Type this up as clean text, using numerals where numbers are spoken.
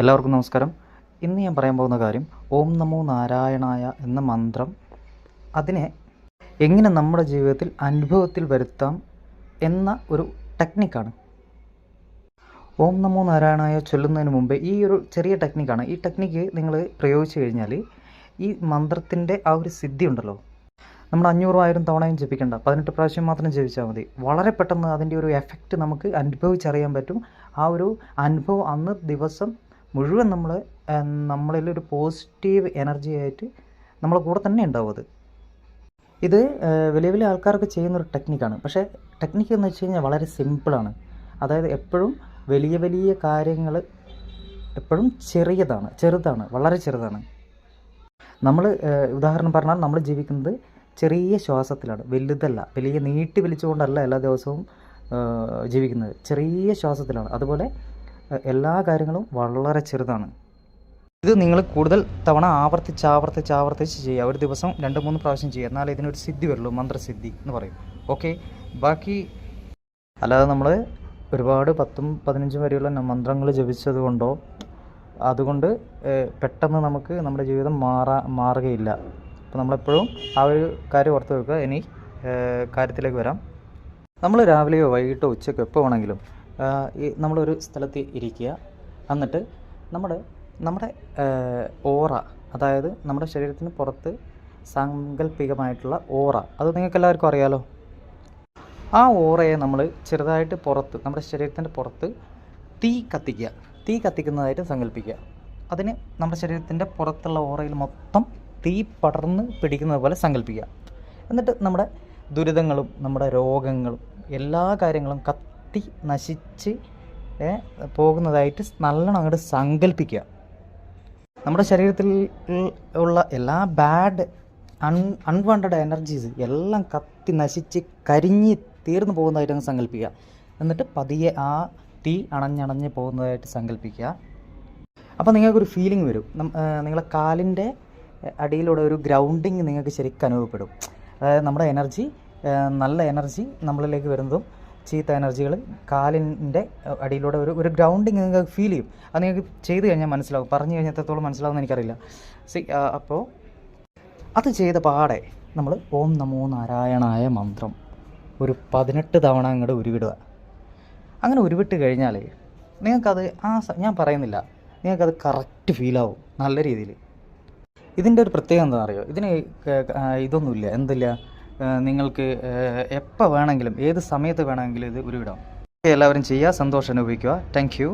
എല്ലാവർക്കും നമസ്കാരം. ഇന്ന് ഞാൻ പറയാൻ പോകുന്ന കാര്യം ഓം നമോ നാരായണായ എന്ന മന്ത്രം അതിനെ എങ്ങനെ നമ്മുടെ ജീവിതത്തിൽ അനുഭവത്തിൽ വരുത്താം എന്ന ഒരു ടെക്നിക്കാണ്. ഓം നമോ നാരായണായ ചൊല്ലുന്നതിന് മുമ്പേ ഈ ഒരു ചെറിയ ടെക്നിക്കാണ്. ഈ ടെക്നിക്ക് നിങ്ങൾ പ്രയോഗിച്ചു കഴിഞ്ഞാൽ ഈ മന്ത്രത്തിൻ്റെ ആ ഒരു സിദ്ധി ഉണ്ടല്ലോ, നമ്മൾ 500,000 തവണയും ജപിക്കേണ്ട, 18 പ്രാവശ്യം മാത്രം ജപിച്ചാൽ മതി. വളരെ പെട്ടെന്ന് അതിൻ്റെ ഒരു എഫക്റ്റ് നമുക്ക് അനുഭവിച്ചറിയാൻ പറ്റും. ആ ഒരു അനുഭവം അന്ന് ദിവസം മുഴുവൻ നമ്മളിൽ ഒരു പോസിറ്റീവ് എനർജി ആയിട്ട് നമ്മളെ കൂടെ തന്നെ ഉണ്ടാവും. ഇത് വലിയ വലിയ ആൾക്കാരൊക്കെ ചെയ്യുന്നൊരു ടെക്നിക്കാണ്. പക്ഷേ ടെക്നിക്ക് എന്ന് വെച്ച് കഴിഞ്ഞാൽ വളരെ സിമ്പിളാണ്. അതായത് എപ്പോഴും വലിയ വലിയ കാര്യങ്ങൾ എപ്പോഴും ചെറുതാണ്, വളരെ ചെറുതാണ്. നമ്മൾ ഉദാഹരണം പറഞ്ഞാൽ നമ്മൾ ജീവിക്കുന്നത് ചെറിയ ശ്വാസത്തിലാണ്, വലുതല്ല. വലിയ നീട്ടി വലിച്ചുകൊണ്ടല്ല എല്ലാ ദിവസവും ജീവിക്കുന്നത്, ചെറിയ ശ്വാസത്തിലാണ്. അതുപോലെ എല്ലാ കാര്യങ്ങളും വളരെ ചെറുതാണ്. ഇത് നിങ്ങൾ കൂടുതൽ തവണ ആവർത്തിച്ച് ചെയ്യുക. ഒരു ദിവസം 2-3 പ്രാവശ്യം ചെയ്യുക, എന്നാലേ ഇതിനൊരു സിദ്ധി വരുള്ളൂ, മന്ത്രസിദ്ധി എന്ന് പറയും. ഓക്കെ, ബാക്കി അല്ലാതെ നമ്മൾ ഒരുപാട് 10-15 വരെയുള്ള മന്ത്രങ്ങൾ ജപിച്ചത് കൊണ്ടോ അതുകൊണ്ട് പെട്ടെന്ന് നമുക്ക് നമ്മുടെ ജീവിതം മാറുകയില്ല. അപ്പോൾ നമ്മളെപ്പോഴും ആ ഒരു കാര്യം ഓർത്ത് വെക്കുക. ഇനി കാര്യത്തിലേക്ക് വരാം. നമ്മൾ രാവിലെയോ വൈകിട്ടോ ഉച്ചയ്ക്കോ എപ്പോൾ വേണമെങ്കിലും നമ്മളൊരു സ്ഥലത്ത് ഇരിക്കുക. എന്നിട്ട് നമ്മുടെ ഓറ, അതായത് നമ്മുടെ ശരീരത്തിന് പുറത്ത് സാങ്കല്പികമായിട്ടുള്ള ഓറ, അത് നിങ്ങൾക്ക് എല്ലാവർക്കും അറിയാലോ. ആ ഓറയെ നമ്മൾ ചെറുതായിട്ട് പുറത്ത്, നമ്മുടെ ശരീരത്തിൻ്റെ പുറത്ത് തീ കത്തിക്കുന്നതായിട്ട് സങ്കല്പിക്കുക. അതിന് നമ്മുടെ ശരീരത്തിൻ്റെ പുറത്തുള്ള ഓറയിൽ മൊത്തം തീ പടർന്ന് പിടിക്കുന്നത് പോലെ സങ്കല്പിക്കുക. എന്നിട്ട് നമ്മുടെ ദുരിതങ്ങളും നമ്മുടെ രോഗങ്ങളും എല്ലാ കാര്യങ്ങളും കത്തി നശിച്ച് പോകുന്നതായിട്ട് നല്ലോണം അങ്ങോട്ട് സങ്കല്പിക്കുക. നമ്മുടെ ശരീരത്തിൽ ഉള്ള എല്ലാ ബാഡ് അൺവാണ്ടഡ് എനർജീസ് എല്ലാം കത്തി നശിച്ച് കരിഞ്ഞ് തീർന്നു പോകുന്നതായിട്ട് അങ്ങ് സങ്കല്പിക്കുക. എന്നിട്ട് പതിയെ ആ തീ അണഞ്ഞണഞ്ഞ് പോകുന്നതായിട്ട് സങ്കല്പിക്കുക. അപ്പോൾ നിങ്ങൾക്കൊരു ഫീലിംഗ് വരും. നിങ്ങളെ കാലിൻ്റെ അടിയിലൂടെ ഒരു ഗ്രൗണ്ടിങ് നിങ്ങൾക്ക് ശരിക്കും അനുഭവപ്പെടും. അതായത് നമ്മുടെ എനർജി, നല്ല എനർജി നമ്മളിലേക്ക് വരുന്നതും ചീത്ത എനർജികൾ കാലിൻ്റെ അടിയിലൂടെ ഒരു ഗ്രൗണ്ടിങ് നിങ്ങൾക്ക് ഫീൽ ചെയ്യും. അത് നിങ്ങൾക്ക് ചെയ്ത് കഴിഞ്ഞാൽ മനസ്സിലാവും. പറഞ്ഞു കഴിഞ്ഞാൽ എത്രത്തോളം മനസ്സിലാവുമെന്ന് എനിക്കറിയില്ല. അപ്പോൾ അത് ചെയ്ത പാടെ നമ്മൾ ഓം നമോ നാരായണായ മന്ത്രം ഒരു 18 തവണ അങ്ങോട്ട് ഉരുവിടുക. അങ്ങനെ ഉരുവിട്ട് കഴിഞ്ഞാൽ നിങ്ങൾക്കത് ഞാൻ പറയുന്നില്ല, നിങ്ങൾക്കത് കറക്റ്റ് ഫീലാവും നല്ല രീതിയിൽ. ഇതിൻ്റെ ഒരു പ്രത്യേകത എന്താ അറിയോ? ഇതിന് ഇതൊന്നുമില്ല, എന്തില്ല, നിങ്ങൾക്ക് എപ്പോൾ വേണമെങ്കിലും ഏത് സമയത്ത് വേണമെങ്കിലും ഇത് ഉരുവിടാം. എല്ലാവരും ചെയ്യുക, സന്തോഷം അനുഭവിക്കുക. Thank you.